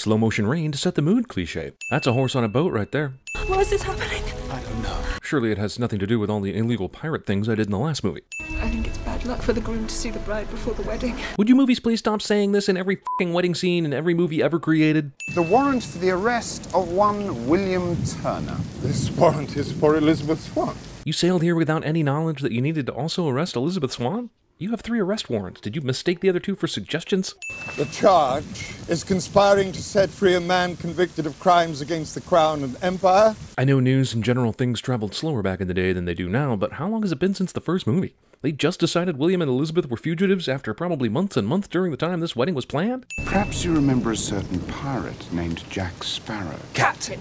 slow motion rain to set the mood cliche. That's a horse on a boat right there. Why is this happening? I don't know. Surely it has nothing to do with all the illegal pirate things I did in the last movie. I think it's bad luck for the groom to see the bride before the wedding. Would you movies please stop saying this in every f***ing wedding scene in every movie ever created? The warrant for the arrest of one William Turner. This warrant is for Elizabeth Swann. You sailed here without any knowledge that you needed to also arrest Elizabeth Swann? You have 3 arrest warrants. Did you mistake the other 2 for suggestions? The charge is conspiring to set free a man convicted of crimes against the crown and empire. I know news and general things traveled slower back in the day than they do now, but how long has it been since the first movie? They just decided William and Elizabeth were fugitives after probably months and months during the time this wedding was planned? Perhaps you remember a certain pirate named Jack Sparrow. Captain!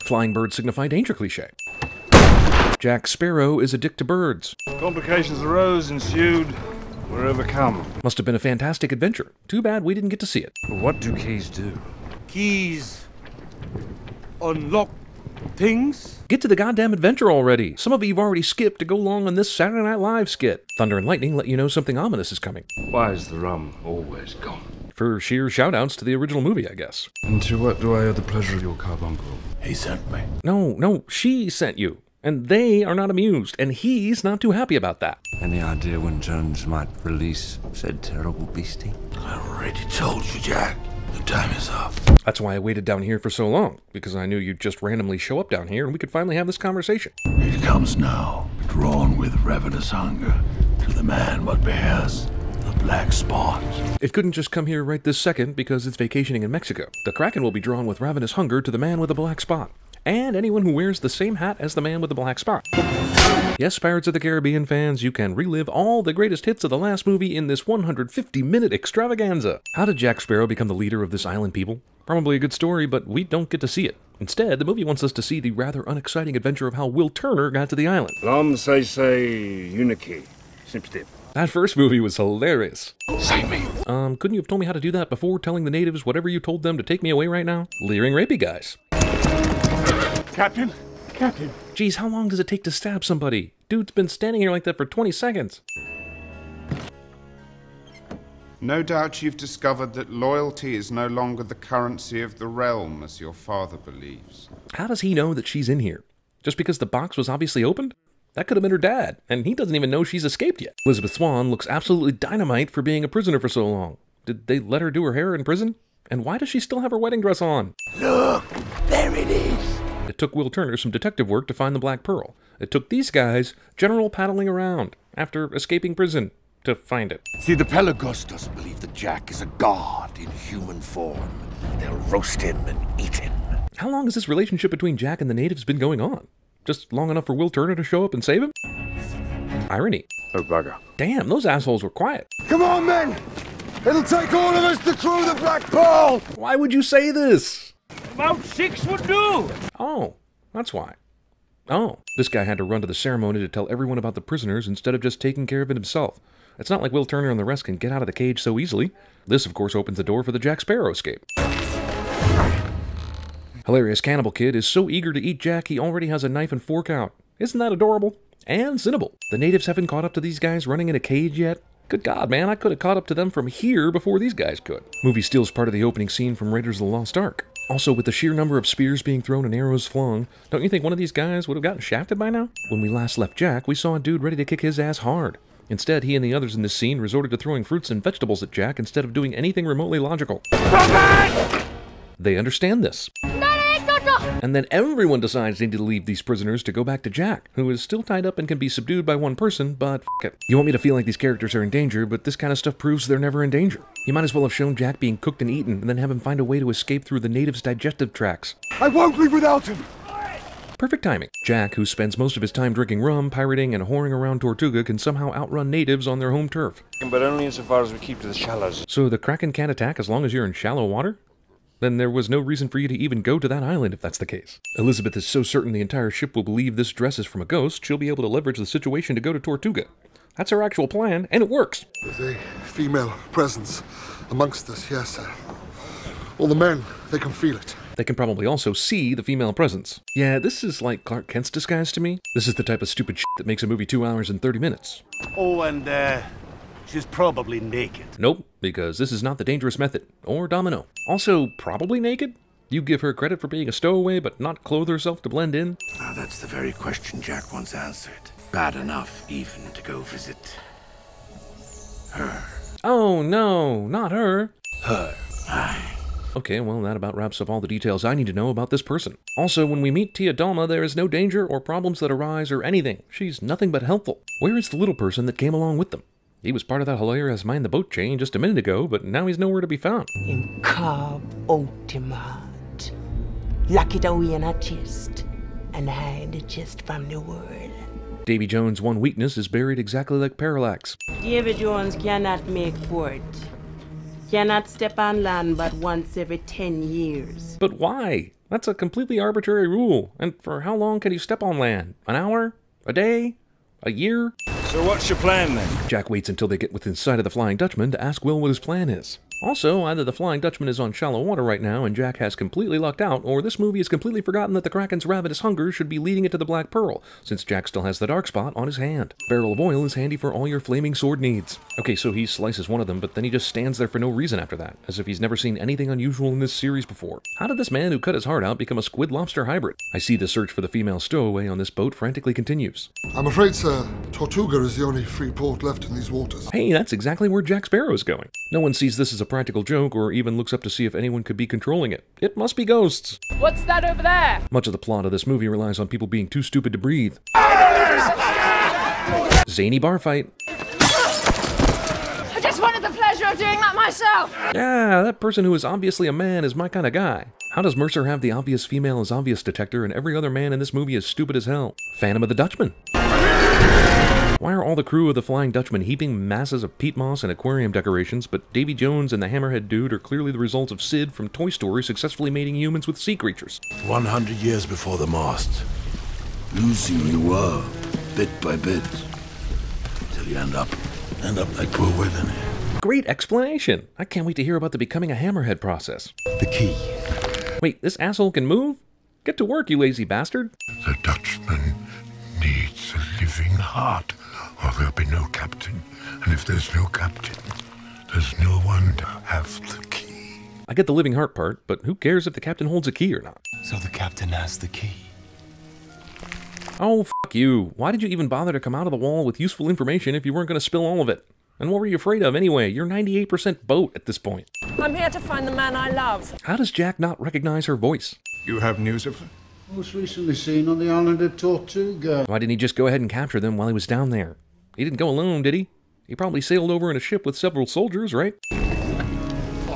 Flying birds signify danger cliché. Jack Sparrow is a dick to birds. Complications arose, ensued, were overcome. Must have been a fantastic adventure. Too bad we didn't get to see it. But what do keys do? Keys unlock things? Get to the goddamn adventure already. Some of you've already skipped to go along on this Saturday Night Live skit. Thunder and lightning let you know something ominous is coming. Why is the rum always gone? For sheer shoutouts to the original movie, I guess. And to what do I owe the pleasure of your carbuncle? He sent me. No, she sent you. And they are not amused, and he's not too happy about that. Any idea when Jones might release said terrible beastie? I already told you, Jack. The time is up. That's why I waited down here for so long, because I knew you'd just randomly show up down here and we could finally have this conversation. It comes now, drawn with ravenous hunger, to the man what bears the black spot. It couldn't just come here right this second because it's vacationing in Mexico. The Kraken will be drawn with ravenous hunger to the man with the black spot. And anyone who wears the same hat as the man with the black spot. Yes, Pirates of the Caribbean fans, you can relive all the greatest hits of the last movie in this 150-minute extravaganza. How did Jack Sparrow become the leader of this island people? Probably a good story, but we don't get to see it. Instead, the movie wants us to see the rather unexciting adventure of how Will Turner got to the island. L'homme say uniki. Sip. That first movie was hilarious. Save me. Couldn't you have told me how to do that before telling the natives whatever you told them to take me away right now? Leering rapey guys. Captain? Captain? Geez, how long does it take to stab somebody? Dude's been standing here like that for 20 seconds. No doubt you've discovered that loyalty is no longer the currency of the realm, as your father believes. How does he know that she's in here? Just because the box was obviously opened? That could have been her dad, and he doesn't even know she's escaped yet. Elizabeth Swann looks absolutely dynamite for being a prisoner for so long. Did they let her do her hair in prison? And why does she still have her wedding dress on? Look, there it is. It took Will Turner some detective work to find the Black Pearl. It took these guys general paddling around after escaping prison to find it. See, the Pelagostos believe that Jack is a god in human form. They'll roast him and eat him. How long has this relationship between Jack and the natives been going on? Just long enough for Will Turner to show up and save him? Irony. Oh, bugger. Damn, those assholes were quiet. Come on, men! It'll take all of us to crew the Black Pearl! Why would you say this? About 6 would do! Oh, that's why. Oh, this guy had to run to the ceremony to tell everyone about the prisoners instead of just taking care of it himself. It's not like Will Turner and the rest can get out of the cage so easily. This, of course, opens the door for the Jack Sparrow escape. Hilarious Cannibal Kid is so eager to eat Jack he already has a knife and fork out. Isn't that adorable? And Cinnable. The natives haven't caught up to these guys running in a cage yet. Good God, man, I could have caught up to them from here before these guys could. Movie steals part of the opening scene from Raiders of the Lost Ark. Also, with the sheer number of spears being thrown and arrows flung, don't you think one of these guys would have gotten shafted by now? When we last left Jack, we saw a dude ready to kick his ass hard. Instead, he and the others in this scene resorted to throwing fruits and vegetables at Jack instead of doing anything remotely logical. They understand this. And then everyone decides they need to leave these prisoners to go back to Jack, who is still tied up and can be subdued by one person, but f*** it. You want me to feel like these characters are in danger, but this kind of stuff proves they're never in danger. You might as well have shown Jack being cooked and eaten, and then have him find a way to escape through the natives' digestive tracts. I won't leave without him! Perfect timing. Jack, who spends most of his time drinking rum, pirating, and whoring around Tortuga, can somehow outrun natives on their home turf. But only insofar as we keep to the shallows. So the Kraken can't attack as long as you're in shallow water? Then there was no reason for you to even go to that island if that's the case. Elizabeth is so certain the entire ship will believe this dress is from a ghost, she'll be able to leverage the situation to go to Tortuga. That's her actual plan, and it works. There's a female presence amongst us, yes. All the men, they can feel it. They can probably also see the female presence. Yeah, this is like Clark Kent's disguise to me. This is the type of stupid shit that makes a movie 2 hours and 30 minutes. Oh, and, She's probably naked. Nope, because this is not the dangerous method, or domino. Also, probably naked? You give her credit for being a stowaway, but not clothe herself to blend in? Now that's the very question Jack wants answered. Bad enough even to go visit her. Oh no, not her. Her. Aye. Okay, well, that about wraps up all the details I need to know about this person. Also, when we meet Tia Dalma, there is no danger or problems that arise or anything. She's nothing but helpful. Where is the little person that came along with them? He was part of that hilarious mind the boat chain just a minute ago, but now he's nowhere to be found. In carb ultimate. Lock it away in a chest and hide the chest from the world. Davy Jones' one weakness is buried exactly like Parallax. Davy Jones cannot make port. Cannot step on land but once every 10 years. But why? That's a completely arbitrary rule. And for how long can you step on land? An hour? A day? A year? So what's your plan then? Jack waits until they get within sight of the Flying Dutchman to ask Will what his plan is. Also, either the Flying Dutchman is on shallow water right now and Jack has completely lucked out, or this movie has completely forgotten that the Kraken's ravenous hunger should be leading it to the Black Pearl, since Jack still has the dark spot on his hand. Barrel of oil is handy for all your flaming sword needs. Okay, so he slices one of them, but then he just stands there for no reason after that, as if he's never seen anything unusual in this series before. How did this man who cut his heart out become a squid-lobster hybrid? I see the search for the female stowaway on this boat frantically continues. I'm afraid, sir, Tortuga is the only free port left in these waters. Hey, that's exactly where Jack Sparrow is going. No one sees this as a practical joke or even looks up to see if anyone could be controlling it. It must be ghosts. What's that over there? Much of the plot of this movie relies on people being too stupid to breathe. Zany bar fight. I just wanted the pleasure of doing that myself. Yeah, that person who is obviously a man is my kind of guy. How does Mercer have the obvious female as obvious detector and every other man in this movie is stupid as hell? Phantom of the Dutchman. Why are all the crew of the Flying Dutchman heaping masses of peat moss and aquarium decorations, but Davy Jones and the Hammerhead dude are clearly the results of Sid from Toy Story successfully mating humans with sea creatures? 100 years before the mast. Losing you are, bit by bit. Till you end up like poor Withen here. Great explanation! I can't wait to hear about the becoming a Hammerhead process. The key. Wait, this asshole can move? Get to work, you lazy bastard. The Dutchman needs a living heart, or there'll be no captain. And if there's no captain, there's no one to have the key. I get the living heart part, but who cares if the captain holds a key or not? So the captain has the key. Oh, fuck you. Why did you even bother to come out of the wall with useful information if you weren't going to spill all of it? And what were you afraid of anyway? You're 98% boat at this point. I'm here to find the man I love. How does Jack not recognize her voice? You have news of her? Most recently seen on the island of Tortuga. Why didn't he just go ahead and capture them while he was down there? He didn't go alone, did he? He probably sailed over in a ship with several soldiers, right?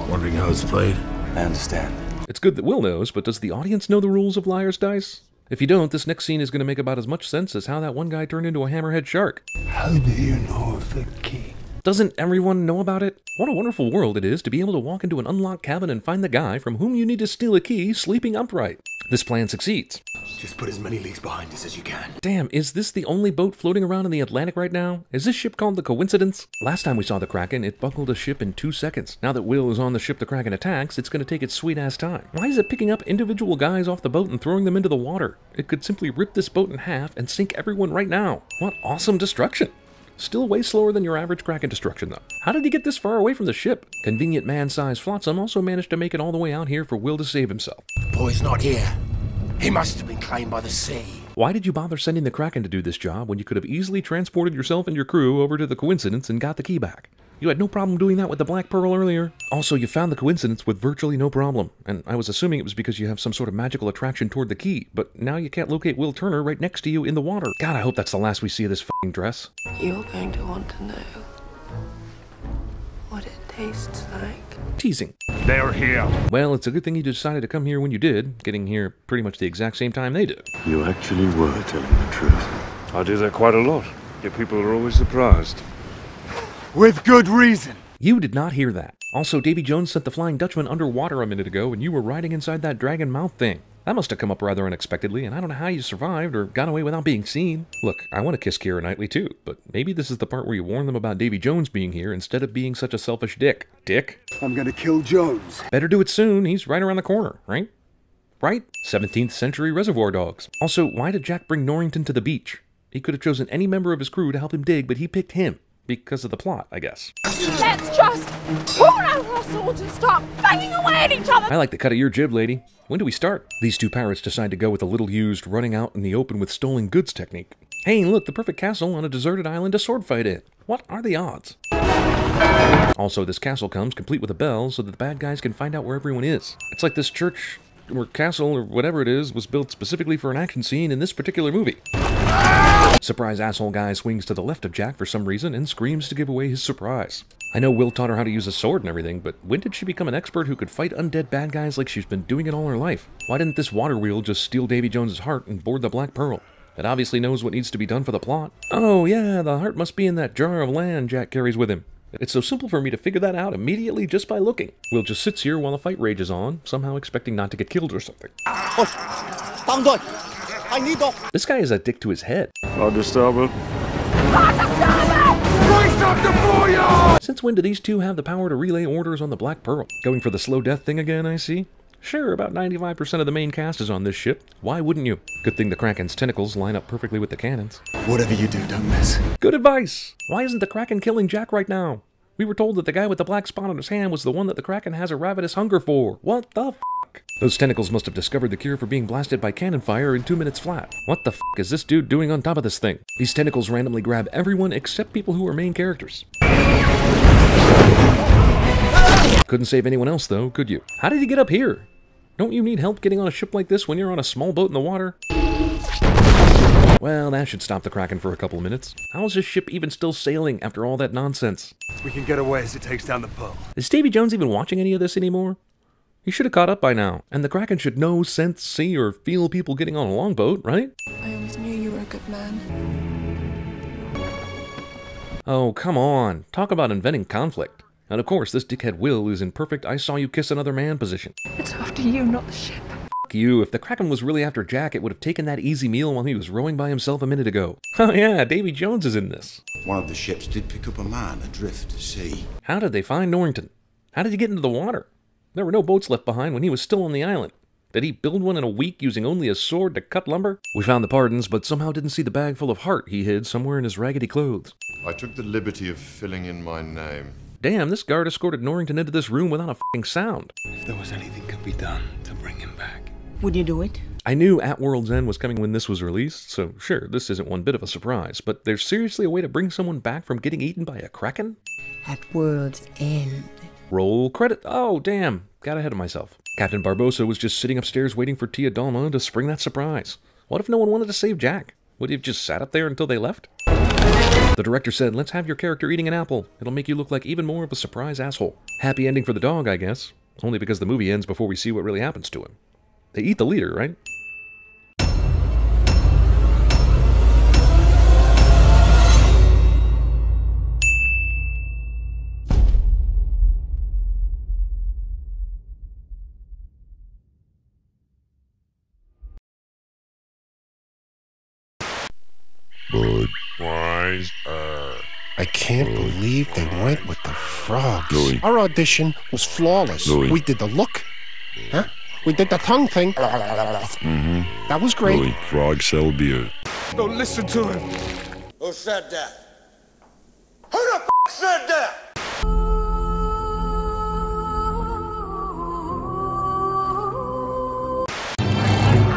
Wondering how it's played? I understand. It's good that Will knows, but does the audience know the rules of Liar's Dice? If you don't, this next scene is going to make about as much sense as how that one guy turned into a hammerhead shark. How do you know of the key? Doesn't everyone know about it? What a wonderful world it is to be able to walk into an unlocked cabin and find the guy from whom you need to steal a key sleeping upright. This plan succeeds. Just put as many leagues behind us as you can. Damn, is this the only boat floating around in the Atlantic right now? Is this ship called the Coincidence? Last time we saw the Kraken, it buckled a ship in 2 seconds. Now that Will is on the ship the Kraken attacks, it's going to take its sweet-ass time. Why is it picking up individual guys off the boat and throwing them into the water? It could simply rip this boat in half and sink everyone right now. What awesome destruction! Still way slower than your average Kraken destruction, though. How did he get this far away from the ship? Convenient man-sized flotsam also managed to make it all the way out here for Will to save himself. The boy's not here. He must have been claimed by the sea. Why did you bother sending the Kraken to do this job when you could have easily transported yourself and your crew over to the Coincidence and got the key back? You had no problem doing that with the Black Pearl earlier. Also, you found the Coincidence with virtually no problem, and I was assuming it was because you have some sort of magical attraction toward the key, but now you can't locate Will Turner right next to you in the water. God, I hope that's the last we see of this f***ing dress. You're going to want to know what it tastes like. Teasing. They're here. Well, it's a good thing you decided to come here when you did, getting here pretty much the exact same time they did. You actually were telling the truth. I do that quite a lot. Yet people are always surprised. With good reason. You did not hear that. Also, Davy Jones sent the Flying Dutchman underwater a minute ago, and you were riding inside that dragon mouth thing. That must have come up rather unexpectedly, and I don't know how you survived or got away without being seen. Look, I want to kiss Keira Knightley too, but maybe this is the part where you warn them about Davy Jones being here instead of being such a selfish dick. Dick? I'm gonna kill Jones. Better do it soon, he's right around the corner, right? Right? 17th century Reservoir Dogs. Also, why did Jack bring Norrington to the beach? He could have chosen any member of his crew to help him dig, but he picked him. Because of the plot, I guess. Let's just pull out our swords and start banging away at each other! I like the cut of your jib, lady. When do we start? These two pirates decide to go with a little-used, running out in the open with stolen goods technique. Hey, look, the perfect castle on a deserted island to sword fight in. What are the odds? Also, this castle comes complete with a bell so that the bad guys can find out where everyone is. It's like this church, or castle, or whatever it is, was built specifically for an action scene in this particular movie. Surprise asshole guy swings to the left of Jack for some reason and screams to give away his surprise. I know Will taught her how to use a sword and everything, but when did she become an expert who could fight undead bad guys like she's been doing it all her life? Why didn't this water wheel just steal Davy Jones's heart and board the Black Pearl? It obviously knows what needs to be done for the plot. Oh yeah, the heart must be in that jar of land Jack carries with him. It's so simple for me to figure that out immediately just by looking. Will just sits here while the fight rages on, somehow expecting not to get killed or something. This guy is a dick to his head. Since when do these two have the power to relay orders on the Black Pearl? Going for the slow death thing again, I see. Sure, about 95% of the main cast is on this ship. Why wouldn't you? Good thing the Kraken's tentacles line up perfectly with the cannons. Whatever you do, don't miss. Good advice! Why isn't the Kraken killing Jack right now? We were told that the guy with the black spot on his hand was the one that the Kraken has a ravenous hunger for. What the f***? Those tentacles must have discovered the cure for being blasted by cannon fire in 2 minutes flat. What the f*** is this dude doing on top of this thing? These tentacles randomly grab everyone except people who are main characters. Couldn't save anyone else though, could you? How did he get up here? Don't you need help getting on a ship like this when you're on a small boat in the water? Well, that should stop the Kraken for a couple of minutes. How is this ship even still sailing after all that nonsense? We can get away as it takes down the Pearl. Is Davy Jones even watching any of this anymore? He should have caught up by now, and the Kraken should know, sense, see, or feel people getting on a longboat, right? I always knew you were a good man. Oh, come on. Talk about inventing conflict. And of course, this dickhead Will is in perfect I saw you kiss another man position. It's after you, not the ship. F*** you. If the Kraken was really after Jack, it would have taken that easy meal while he was rowing by himself a minute ago. Oh yeah, Davy Jones is in this. One of the ships did pick up a man adrift at sea. How did they find Norrington? How did he get into the water? There were no boats left behind when he was still on the island. Did he build one in a week using only a sword to cut lumber? We found the pardons, but somehow didn't see the bag full of heart he hid somewhere in his raggedy clothes. I took the liberty of filling in my name. Damn, this guard escorted Norrington into this room without a f***ing sound. If there was anything could be done to bring him back. Would you do it? I knew At World's End was coming when this was released, so sure, this isn't one bit of a surprise, but there's seriously a way to bring someone back from getting eaten by a Kraken? At World's End. Roll credit. Oh, damn. Got ahead of myself. Captain Barbossa was just sitting upstairs waiting for Tia Dalma to spring that surprise. What if no one wanted to save Jack? Would he have just sat up there until they left? The director said, let's have your character eating an apple. It'll make you look like even more of a surprise asshole. Happy ending for the dog, I guess. Only because the movie ends before we see what really happens to him. They eat the leader, right? Budweiser. I can't believe they went with the frogs. Louis. Our audition was flawless. Louis. We did the look. Huh? We did the tongue thing. Mm-hmm. That was great. Louis, frogs sell beer. Don't listen to him. Who said that? Who the f*** said that?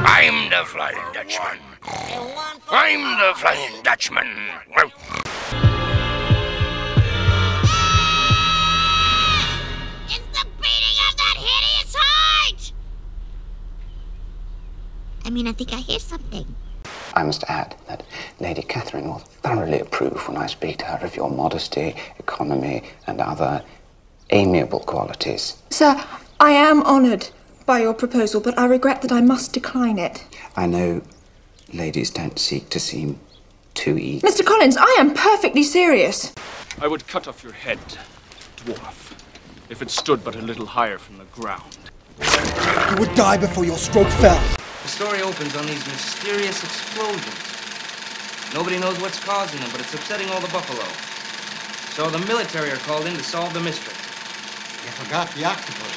I'm the Flying Dutchman. I'm the Flying Dutchman. It's the beating of that hideous heart! I think I hear something. I must add that Lady Catherine will thoroughly approve when I speak to her of your modesty, economy, and other amiable qualities. Sir, I am honoured by your proposal, but I regret that I must decline it. I know ladies don't seek to seem too eager. Mr. Collins, I am perfectly serious. I would cut off your head, dwarf, if it stood but a little higher from the ground. You would die before your stroke fell. The story opens on these mysterious explosions. Nobody knows what's causing them, but it's upsetting all the buffalo. So the military are called in to solve the mystery. You forgot the octopus.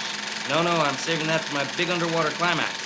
No, I'm saving that for my big underwater climax.